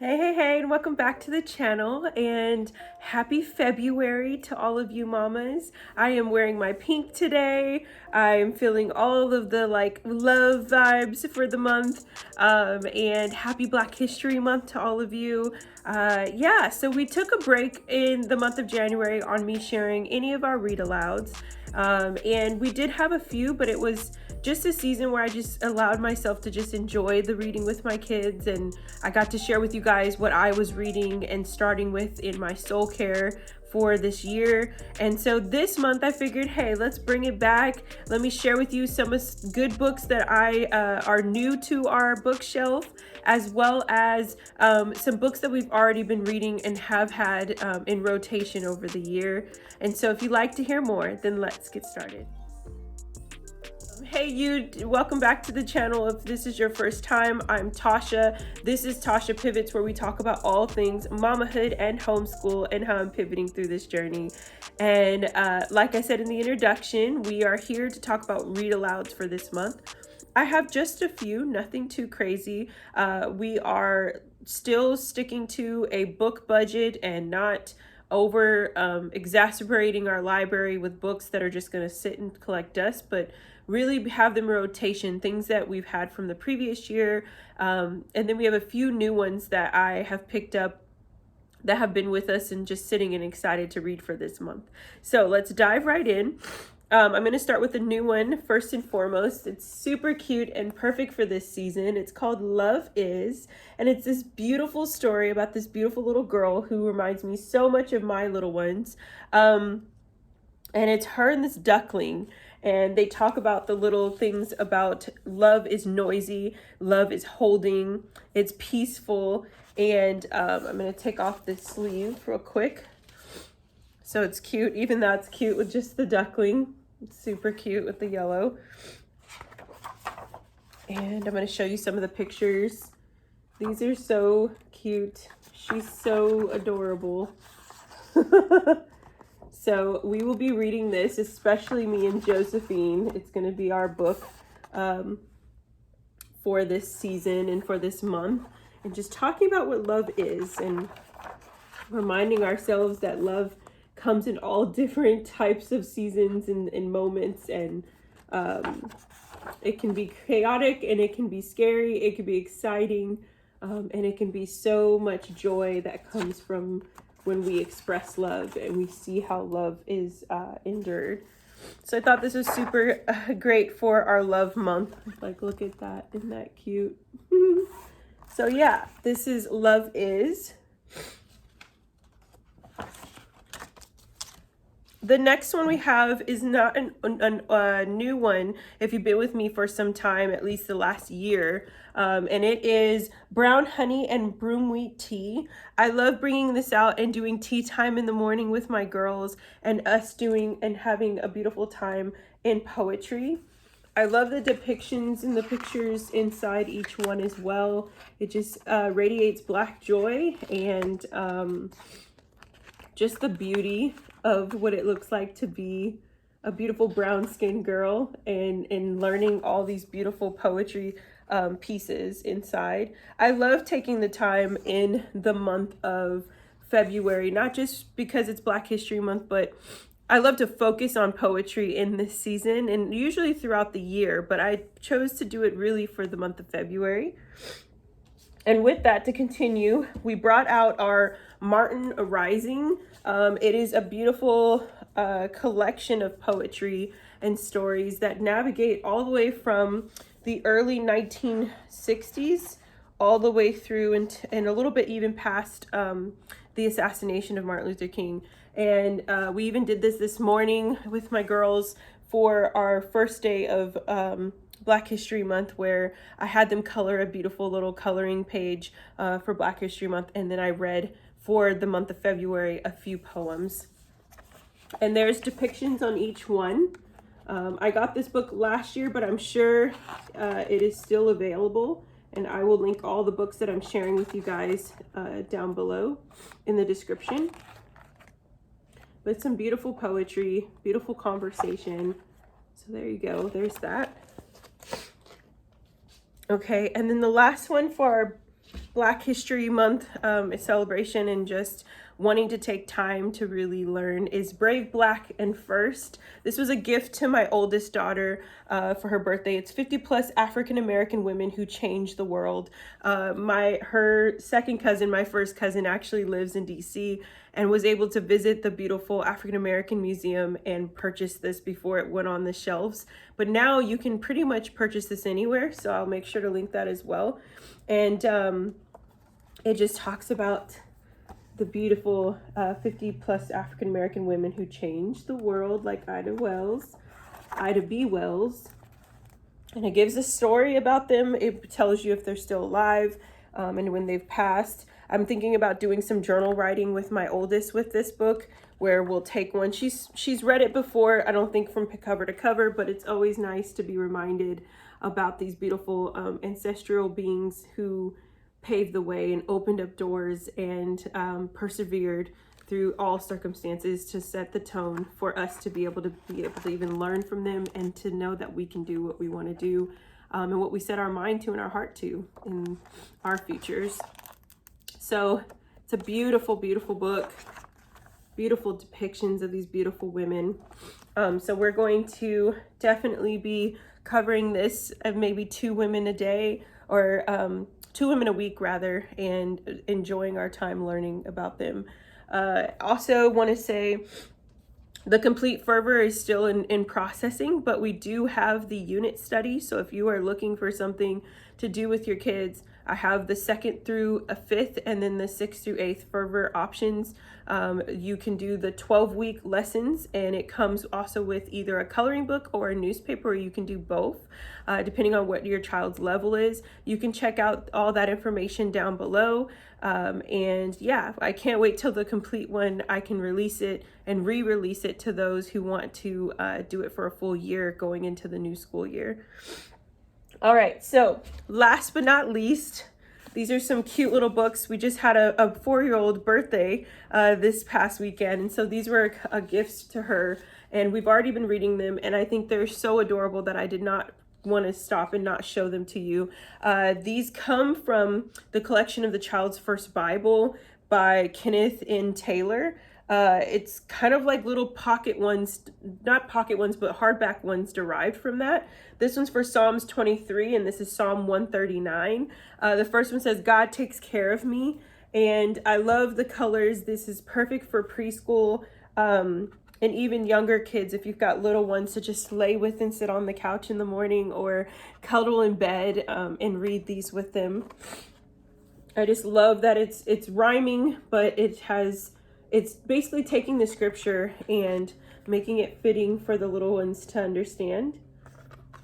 Hey, and welcome back to the channel, and happy February to all of you mamas. I am wearing my pink today. I'm feeling all of the love vibes for the month, and happy Black History Month to all of you. Yeah, so we took a break in the month of January on me sharing any of our read alouds, and we did have a few, but it was just a season where I just allowed myself to just enjoy the reading with my kids, and I got to share with you guys what I was reading and starting with in my soul care for this year. And so this month I figured, hey, let's bring it back. Let me share with you some good books that I are new to our bookshelf, as well as some books that we've already been reading and have had in rotation over the year. And so if you'd like to hear more, then let's get started. Hey you, welcome back to the channel. If this is your first time, I'm Tasha. This is Tasha Pivots, where we talk about all things mamahood and homeschool and how I'm pivoting through this journey. And like I said in the introduction, we are here to talk about read alouds for this month. I have just a few, nothing too crazy. We are still sticking to a book budget and not over exacerbating our library with books that are just going to sit and collect dust, but really have them rotation, things that we've had from the previous year. And then we have a few new ones that I have picked up that have been with us and just sitting and excited to read for this month. So let's dive right in. I'm going to start with a new one first and foremost. It's super cute and perfect for this season. It's called Love Is, and it's this beautiful story about this beautiful little girl who reminds me so much of my little ones. And it's her and this duckling, and they talk about the little things about love is noisy, love is holding, it's peaceful. And I'm going to take off this sleeve real quick. So it's cute. Even that's cute with just the duckling. It's super cute with the yellow. And I'm going to show you some of the pictures. These are so cute. She's so adorable. So we will be reading this, especially me and Josephine. It's going to be our book for this season and for this month. And just talking about what love is and reminding ourselves that love comes in all different types of seasons and moments. And it can be chaotic, and it can be scary, it can be exciting, and it can be so much joy that comes from when we express love and we see how love is endured. So I thought this was super great for our love month. Like, look at that. Isn't that cute? So yeah, this is Love Is. The next one we have is not a new one, if you've been with me for some time, at least the last year. And it is Brown Honey and Broom Wheat Tea. I love bringing this out and doing tea time in the morning with my girls, and us doing and having a beautiful time in poetry. I love the depictions and the pictures inside each one as well. It just radiates Black joy and just the beauty of what it looks like to be a beautiful brown skinned girl, and learning all these beautiful poetry pieces inside. I love taking the time in the month of February, not just because it's Black History Month, but I love to focus on poetry in this season and usually throughout the year, but I chose to do it really for the month of February. And with that, to continue, we brought out our Martin Rising. It is a beautiful collection of poetry and stories that navigate all the way from the early 1960s all the way through and a little bit even past the assassination of Martin Luther King. And we even did this morning with my girls for our first day of Black History Month, where I had them color a beautiful little coloring page for Black History Month, and then I read for the month of February a few poems. And there's depictions on each one. I got this book last year, but I'm sure it is still available, and I will link all the books that I'm sharing with you guys down below in the description. But some beautiful poetry, beautiful conversation. So there you go, there's that. Okay, and then the last one for our Black History Month celebration and just wanting to take time to really learn is Brave Black and First. This was a gift to my oldest daughter for her birthday. It's 50 plus African American women who changed the world. Her second cousin, my first cousin, actually lives in DC and was able to visit the beautiful African American Museum and purchase this before it went on the shelves. But now you can pretty much purchase this anywhere, so I'll make sure to link that as well. And it just talks about the beautiful 50 plus African American women who changed the world, like Ida B. Wells. And it gives a story about them. It tells you if they're still alive and when they've passed. I'm thinking about doing some journal writing with my oldest with this book, where we'll take one. She's read it before, I don't think from cover to cover, but it's always nice to be reminded about these beautiful ancestral beings who paved the way and opened up doors and persevered through all circumstances to set the tone for us to be able to even learn from them and to know that we can do what we want to do and what we set our mind to and our heart to in our futures. So it's a beautiful, beautiful book, beautiful depictions of these beautiful women. So we're going to definitely be covering this maybe 2 women a day, or 2 women a week rather, and enjoying our time learning about them. Also want to say the complete fervor is still in processing, but we do have the unit study. So if you are looking for something to do with your kids, I have the 2nd through 5th and then the 6th through 8th fervor options. You can do the 12-week lessons, and it comes also with either a coloring book or a newspaper, or you can do both, depending on what your child's level is. You can check out all that information down below. And yeah, I can't wait till the complete one. I can release it and re-release it to those who want to do it for a full year going into the new school year. All right, so last but not least, these are some cute little books. We just had a 4-year-old birthday this past weekend, and so these were a gift to her, and we've already been reading them, and I think they're so adorable that I did not want to stop and not show them to you. These come from the collection of the Child's First Bible by Kenneth N. Taylor. It's kind of like little pocket ones, not pocket ones, but hardback ones derived from that. This one's for Psalms 23, and this is Psalm 139. The first one says, God takes care of me. And I love the colors. This is perfect for preschool and even younger kids. If you've got little ones to just lay with and sit on the couch in the morning or cuddle in bed and read these with them. I just love that it's rhyming, but it's basically taking the scripture and making it fitting for the little ones to understand.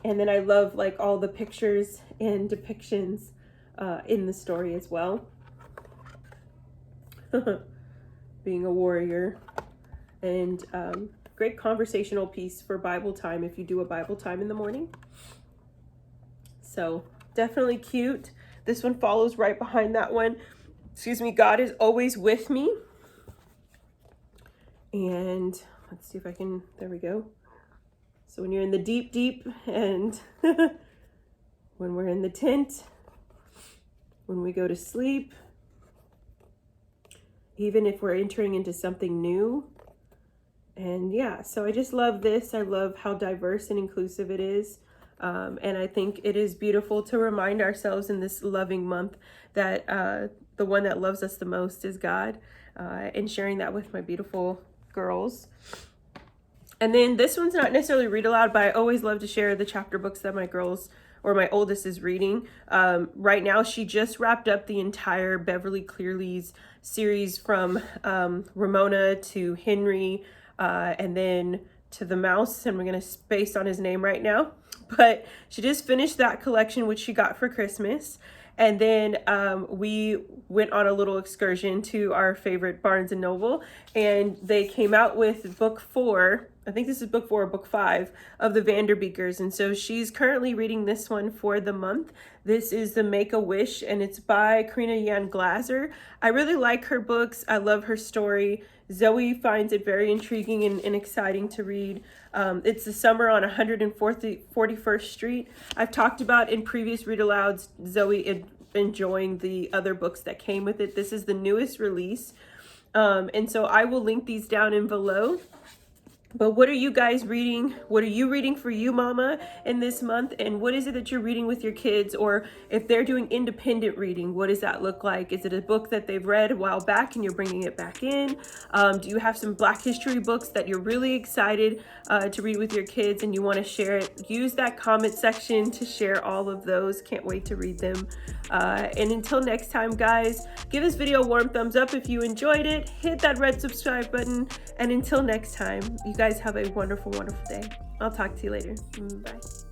And then I love like all the pictures and depictions in the story as well. Being a warrior. And great conversational piece for Bible time if you do a Bible time in the morning. So definitely cute. This one follows right behind that one. Excuse me, God is always with me. And let's see if I can, there we go. So when you're in the deep, deep, and when we're in the tent, when we go to sleep, even if we're entering into something new. And yeah, so I just love this. I love how diverse and inclusive it is. And I think it is beautiful to remind ourselves in this loving month that the one that loves us the most is God, and sharing that with my beautiful girls. And then this one's not necessarily read aloud, but I always love to share the chapter books that my girls or my oldest is reading. Right now, she just wrapped up the entire Beverly Clearly's series from Ramona to Henry, and then to the mouse, and we're going to space on his name right now. But she just finished that collection, which she got for Christmas. And then we went on a little excursion to our favorite Barnes & Noble, and they came out with book 4. I think this is book 4 or book 5 of the Vanderbeekers. And so she's currently reading this one for the month. This is The Make-A-Wish, and it's by Karina Yan Glaser. I really like her books. I love her story. Zoe finds it very intriguing and exciting to read. It's the summer on 141st Street. I've talked about in previous read alouds, Zoe enjoying the other books that came with it. This is the newest release. And so I will link these down in below. But what are you guys reading? What are you reading for you, mama, in this month? And what is it that you're reading with your kids? Or if they're doing independent reading, what does that look like? Is it a book that they've read a while back and you're bringing it back in? Do you have some Black history books that you're really excited to read with your kids and you want to share it? Use that comment section to share all of those. Can't wait to read them. And until next time, guys, give this video a warm thumbs up if you enjoyed it. Hit that red subscribe button. And until next time, you guys have a wonderful, wonderful day. I'll talk to you later. Bye.